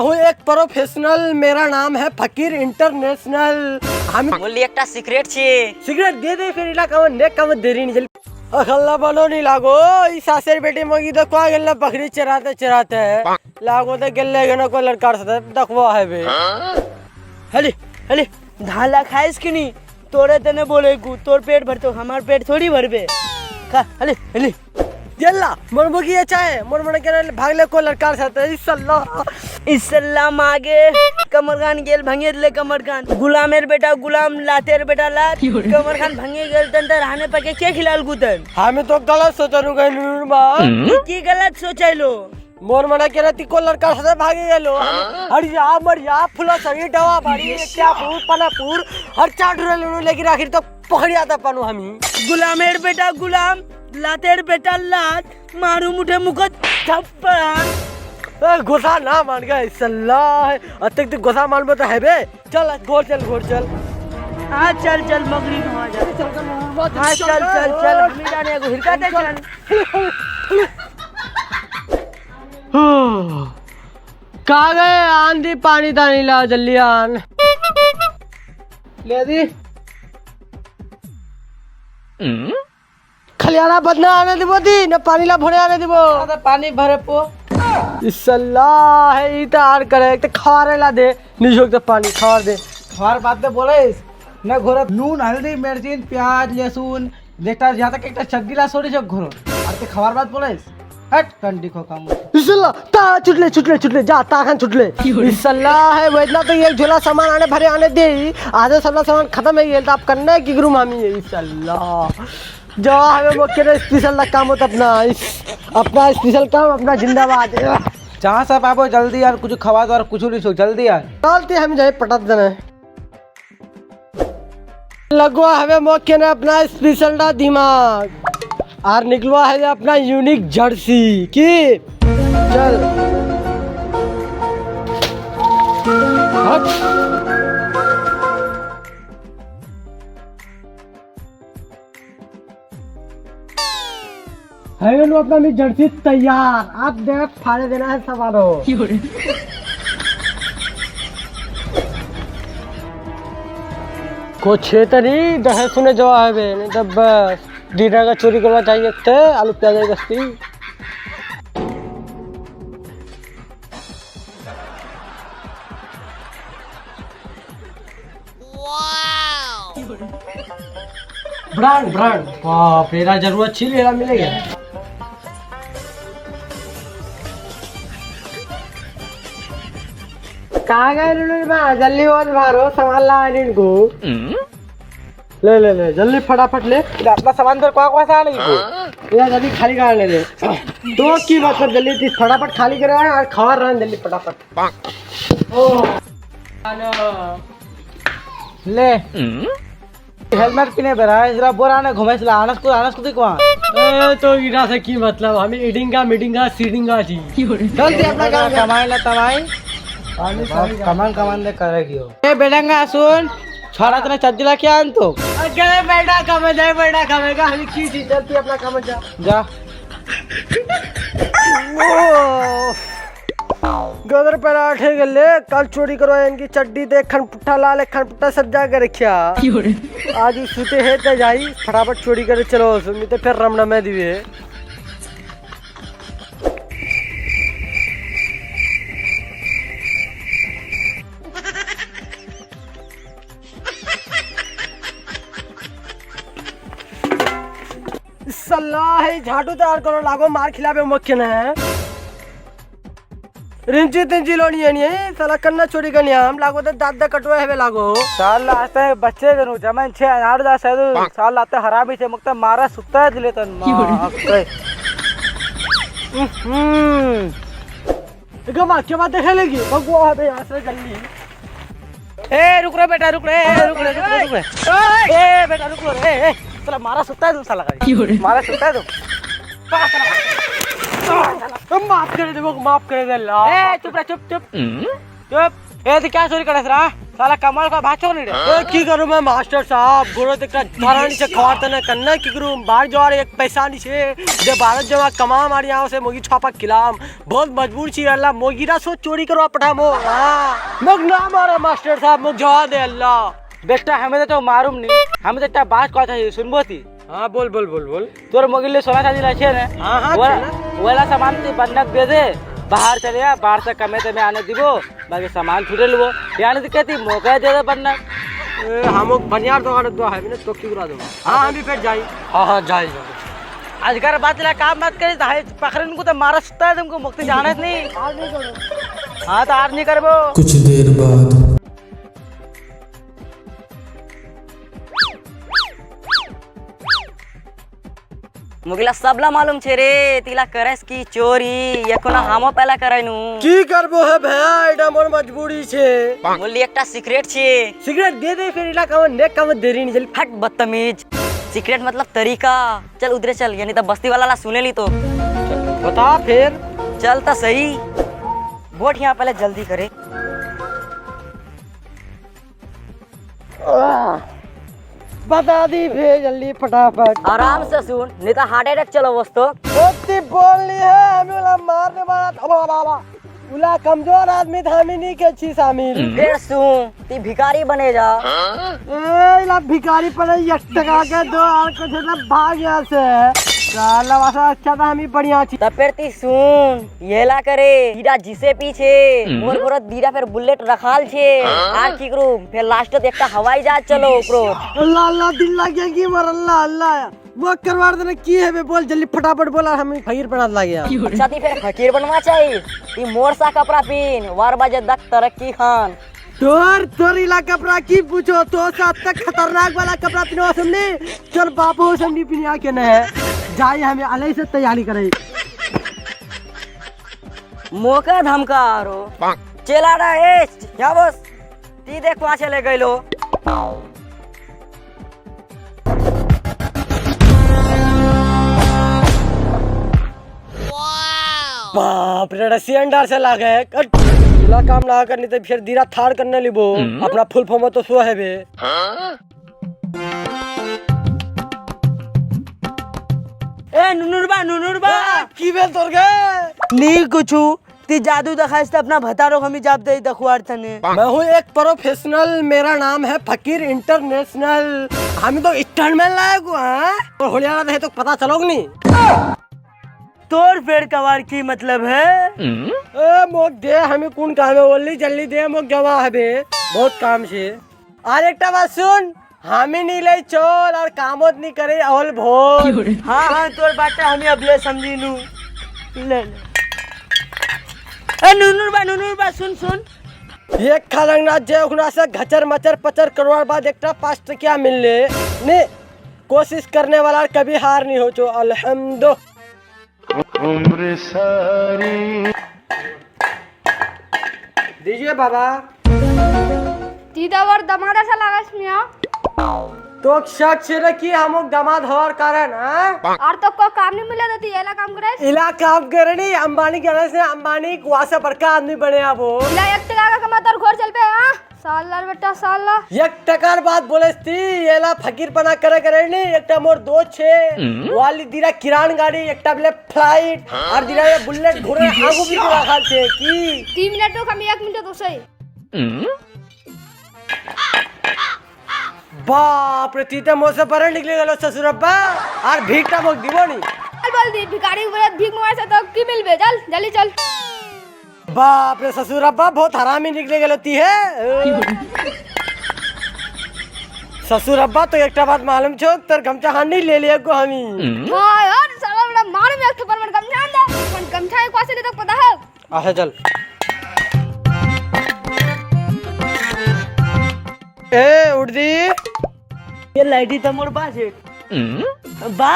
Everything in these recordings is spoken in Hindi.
हूँ एक प्रोफेशनल, मेरा नाम है फकीर इंटरनेशनल। हम बोली एक सिगरेट छे। सिगरेट दे दे फिर इलाका में नेक काम देरी नहीं जल्दी अखल्ला बनो नहीं लागो ई सासेर बेटी मगी तो क्या गेल बकरी चराते चराते लागो तो गेले गनो को लड़का से दखवा है बे। हली हली धाला खाइस कि नहीं तोरे तने बोले गु तोर पेट भरतो हमार पेट थोड़ी भरबे। खा हली हली यल्ला मोर मुगी अच्छा है मोर मन के भागले को लड़का से इस्लाम आगे कमर खान गेल भंगे ले कमर खान गुलामेर बेटा गुलाम लातेर बेटा लात कमर खान भंगे गेल तन रहने पके के खिलाल गुतन। हमें तो गलत सोचनु गइल बा की गलत सोचैलो मोर मन के रति को लड़का से भागे गेलो हरिया मरिया फुला सरी डवा बाड़ी क्या पूर पनापुर हर चाट रे लेके आखिर तो पकड़िया था पानु हमी गुलामेर बेटा गुलाम लातेर बेटा लात मारू मुठे मुकत थप्पड़ गोसा ना मान गए सल्लाह अतक तो गोसा मान में तो है बे। चल घोर चल हाँ चल चल मगरी कहाँ जा हाँ चल चल चल हमें जाने को हिरकाते चल। कहाँ गए आंधी पानी तानी ला जल्दी आन ले दी खलियाना बदना आने दिबो दी न पानी ला भरे आने दिबो पानी भरे पो सल्लाह है इता आर करे तो खारे ला दे निशोक तो पानी खार दे खार बात में बोले न घोर नून हल्दी मिर्ची प्याज लहसुन देखता यहाँ तक एक चग्गीला सोड़ी जो घोर और खबर बात बोले हट कंडी को काम सल्लाह ता छुटले जा ता खान छुटले सल्लाह है वैतना तो एक झोला सामान आने भरे आने दे आधे सारा सामान खत्म है गया तो आप करना है कि गुरु मामी है सल्लाह जो हमें वो के स्पेशल काम होता अपना स्पेशल काम अपना जिंदाबाद जहाँ सब आप जल्दी यार कुछ खवा दो और कुछ नहीं सो जल्दी यार डालते हम जाए पटक देना लगवा हमें मौके ने अपना स्पेशल डा दिमाग और निकलवा है अपना यूनिक जर्सी की चल है लो अपना मी जर्सी तैयार आप देख फाड़े देना है सवारो कुछ तो नहीं दहे सुने जवाब है नहीं तब बस डिनर का चोरी करना चाहिए थे आलू प्याज गस्ती ब्रांड ब्रांड बाप रे जरूरत छी लेला मिलेगा कहाँ गए जल्दी और मारो सामान ला इनको ले जल्दी फटाफट ले अपना सामान तो क्या सा नहीं यार जल्दी खाली कर ले दे तो की मतलब जल्दी फटाफट खाली कर और खा रहा जल्दी फटाफट ले हेलमेट पीने पे रहा है जरा बोरा ने घुमे चला आनस को देखो तो इरा से की मतलब हमें ईटिंग का मीटिंग का सीटिंग का थी जल्दी अपना काम कमाई ला तमाई कमान दे करेगी हो ए बेडंगा सुन छोरा तने चद्दीला क्या आन तो अरे बेटा कमे जाए बेटा कमेगा हम की चीज चलती अपना काम जा गदर पराठे गले कल चोरी करो इनकी चड्डी देख खनपुट्ठा लाल खनपुट्ठा सब जा कर रखिया आज सुते है तो जाई फटाफट चोरी करे चलो सुनी तो फिर रमना में दिवे सल्लाह है झाटू तैयार करो लागो मार खिलावे मक्के ने रिंची तिंची लोनी है नहीं साला कन्ना चोरी करनी हम लागो तो दादा कटवा है लागो साल लाते हैं बच्चे जरूर जमन छे आठ दस है साल लाते हरामी छे मुक्ता मारा सुत्ता है दिले तन गमा क्या बात देखे लेगी भगवा है बे यहां से जल्दी ए रुक रे बेटा रुक रे ए बेटा रुक रे ए साला मारा सुत्ता है तुम साला मारा सुत्ता है तुम माफ करे दे ला ए चुप रे चुप ए तो क्या चोरी करे साला कमल का भाषो नहीं रे। की करूं मैं मास्टर साहब गोरो देखता धरानी से खवारते न करना की करूं बाहर जवार एक पैसा नहीं छे जे भारत जमा कमा मारी यहाँ से मोगी छापा खिलाम बहुत मजबूर छी अल्लाह मोगी रा सो चोरी करवा पठा मो मोग ना मारा मास्टर साहब मोग जवा दे अल्लाह बेटा हमें तो मालूम नहीं, हमें तो एक बात कहता है सुनबो थी। हाँ बोल बोल बोल बोल तोर मोगिले सोना चांदी लाछे ने हाँ वाला सामान ते बंधक दे दे बाहर चले जा बाहर से कमे ते में आने दिबो बाकी सामान छुटे लबो यानी कहती मौका दे दे बंधक हम बनियार दुकान दो है मैंने तो क्यों करा दूंगा हाँ हम भी फिर जाई हाँ जाई आजकर बात ला काम मत करे हाय पकड़न को तो मारा सकता है तुमको मुक्ति जाने नहीं हाँ तो आज नहीं करबो। कुछ देर बाद मुगिला सबला मालूम छे रे तिला करस की चोरी ये कोना हमो पहला कराइनु की करबो है भैया एटा मोर मजबूरी छे बोली एकटा सीक्रेट छे सिगरेट दे दे फिर इलाका में नेक काम देरी नहीं जल्दी हट बदतमीज सीक्रेट मतलब तरीका चल उधरे चल यानी तो बस्ती वाला ला सुने ली तो बता फिर चल तो सही वोट यहाँ पहले जल्दी करे बता दी फिर जल्दी फटाफट आराम से सुन नहीं तो हार्ट अटैक चलो वस्तो होती बोलनी है हमें उला मारने वाला था बाबा उला कमजोर आदमी था हमें नहीं के अच्छी शामिल फिर सुन ती भिखारी बने जा ए इला भिखारी पर 1 टका के दो और कुछ ना भाग यहाँ से साला वासा अच्छा था हमें बढ़िया थी तब फिर ती सुन ये ला करे दीदा जिसे पीछे मोर मोर दीदा फिर बुलेट रखाल छे आर की करू फिर लास्ट तक एकटा हवाई जहाज चलो ओकरो अल्लाह अल्लाह दिल लग गया कि मर अल्लाह अल्लाह वो करवा देना की है बे बोल जल्दी फटाफट बोला हमें फकीर बना लग गया अच्छा ती फिर फकीर बनवा चाहिए ती मोर सा कपड़ा पीन वार बाजे दक तरक्की खान तोर इलाका कपड़ा की पूछो तो साथ तक खतरनाक वाला कपड़ा पिनवा सुनने चल बापू समझी पिनिया के न है जाई हमें अलग से तैयारी करे मौका धमका रो चला रहा है क्या बस ती देख वहां चले गए लो बाप रे रसियन डार से लागे ला काम ना करनी तो फिर धीरा थार करने लिबो अपना फुल फॉर्म तो सो है बे ए नुनुरबा की बेल तोर गए नहीं कुछू ती जादू दिखाइस अपना भतारो हमें जाब दे दखवार थने मैं हूँ एक प्रोफेशनल मेरा नाम है फकीर इंटरनेशनल हम तो स्टंटमैन लायक हुआ है और होलियाना रहे तो पता चलोग नहीं तोर पेड़ कवार की मतलब है ए मोक दे हमें कौन काम है बोली जल्दी दे मोक जमा है बे बहुत काम से और एक बात सुन हमें नहीं ले चोल और कामोत नहीं करे और भोल हाँ तोर बात हमें अबले समझी नू ले ए नुनुरबा सुन ये खलंगना जे उखना से घचर मचर पचर करवार बाद एकटा 5 टकिया मिलले ने कोशिश करने वाला कभी हार नहीं हो चो अल्हम्दुलिल्लाह उम्र सारी दीजिए बाबा दीदावर दमादा सा लागस मिया तो शक से कि हम दामाद हवर कारण है और तो को काम नहीं मिला देती एला काम करे इला काम करे नहीं अंबानी के से अंबानी कुआ से बड़का आदमी बने अब वो इला 1 टका का कमा तोर घर चल पे हां साला बेटा साला 1 टकार बात बोले थी एला फकीर बना करे नहीं एकटा मोर दो छे वाली दिरा किरान गाड़ी एकटा बले फ्लाइट और दिरा ये बुलेट घोड़े आगू भी रखा छे की 3 मिनट तो हम 1 मिनट तो सही बाप रे तीते मोर से पर निकले गेलो ससुर अब्बा और भीखटा मोक दिबो नी चल बोल दी भिखारी बोले भीख मांगे से तो की मिलबे चल जल्दी चल बाप रे ससुर अब्बा बहुत हरामी निकले गेलो ती है ससुर अब्बा तो एकटा बात मालूम छो तर गमछा हांडी ले लिया को हमी हां यार साला बड़ा मार में एक थप्पड़ मन गमछा दे मन गमछा एक वासे नहीं तो पता है अच्छा चल ए उठ दी ये लाइटी तो मोर पास है बा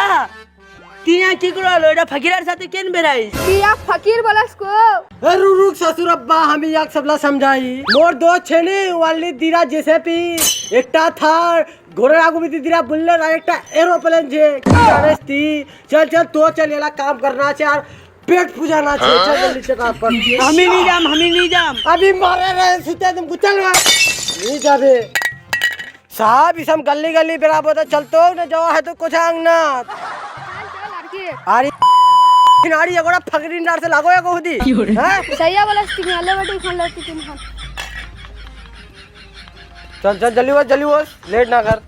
तिया की करो लोडा फकीरार साथे केन बेराई किया फकीर बोलस को रुक ससुर अब्बा हमें याक सबला समझाई मोर दो छेनी वाली दीरा जैसे पी एकटा था घोड़े आगू भी दिरा बुल्लर और एकटा एरोप्लेन जे की चल तो चल एला काम करना छे यार पेट पूजाना छे चल जल्दी चटा पर हमें नहीं जाम अभी मारे रहे सुते तुमको चल नहीं जाबे साहब इस हम गली गली बराबर तो चलतो न जवा है तो कुछ आंगना लड़की अरे नाड़ी एगोड़ा फगरी नार से लागो या कोहदी हैं सही है बोला स्टिक ले बेटी खान ले स्टिक खान चल चल जल्दी बस लेट ना कर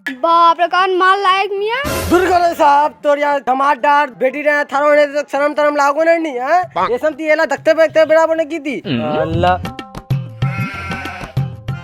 बाप रे कान माल लायक मियां दूर करो साहब तोर यार टमाटर बेटी ने थारो ने तो शर्म तरम लागो नहीं हैं ये सब ती एला धक्ते पे बराबर ने की थी अल्लाह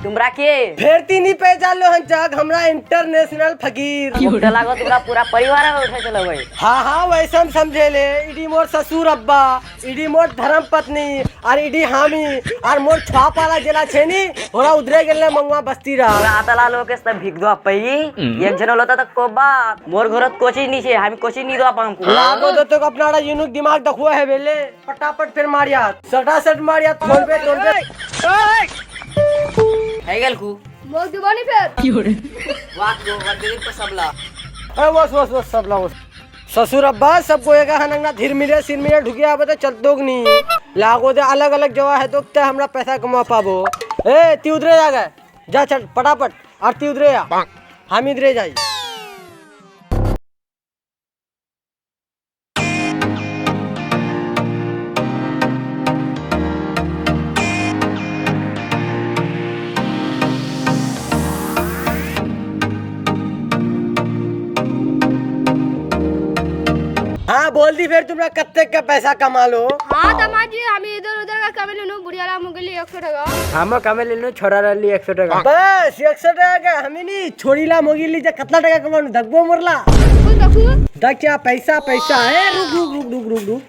तुमरा के फेरती नहीं पहचान लो हंचाक हमरा इंटरनेशनल फकीर मुक्ता लागो तुमरा पूरा परिवार है उठे चलो भाई हाँ वैसे हम समझे ले इडी मोर ससुर अब्बा इडी मोर धर्म पत्नी और इडी हामी और मोर छाप वाला जिला छेनी होरा उधरे गेले मंगवा बस्ती रहा पूरा आतला लोग के सब भिक दो पई एक जन होता तक को बात मोर घरत कोची नहीं छे हम कोची नहीं दो पाम को लागो तो अपना यूनिक दिमाग दखुआ है बेले फटाफट फिर मारिया सटासट मारिया तोड़ पे है गेल कु मोग दिवानी फिर वाक दो वाक दे पे सबला बस सब लाओ ससुर अब्बा सबको एक हनंगा धीर मिले सिर मिले ढुकिया बता चल दोग नहीं लागो दे अलग अलग जवा है तो ते हमरा पैसा कमा पाबो ए ती उधरे जा गए जा चल फटाफट आरती उधरे आ हम इधरे जाई हाँ बोल दी फिर तुमरा कत्ते का पैसा कमा लो हां दामाद जी हम इधर उधर का कमे लेनो बुढ़िया ला मुगली 100 टका हम कमे ले लो छोड़ा रली 100 टका बस 100 टका का हमें नहीं छोड़ी ला मोगी ली जा कतला टका कमानो दगबो मोरला देखो देख क्या पैसा है रुक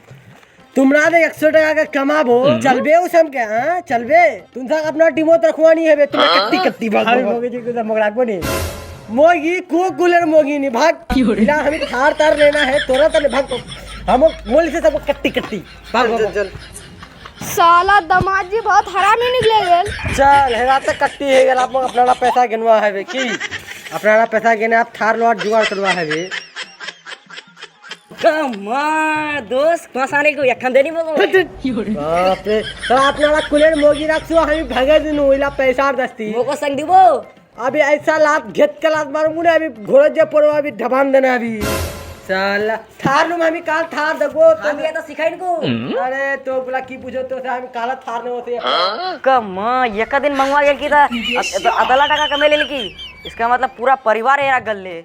तुमरा दे 100 टका का कमाबो चलबे उसम के हां चलबे तुम सा अपना टीमो रखवानी है बे तुम कत्ती भाग मोगी जी को मगड़ा को नहीं मोगी को गुलर मोगी नहीं भाग इला हमें थार तार लेना है तोरा तने भाग हम मोल से सब कत्ती भाग चल साला दामाद जी बहुत हरामी निकले गेल चल हेरा तक कट्टी है गेल आप अपना पैसा गिनवा है बे की अपना पैसा गिने आप थार लोट जुगाड़ करवा है बे कमा दोस्त फसाने को यखन देनी बोलो बाप रे तो अपना कुलेर मोगी रखसो हम भागे दिनु इला पैसा दस्ती मोको संग दिबो अभी ऐसा लात घेत के लात मारूंगा ना अभी घोड़े जे पड़ो अभी ढबान देना अभी साला थार नु हमें काल थार दगो हम ये तो सिखाइन को अरे तो बोला की पूछो तो हम काला थार ने होते कमा एक दिन मंगवा गेल की था अतला टका कमे ले की इसका मतलब पूरा परिवार एरा गल ले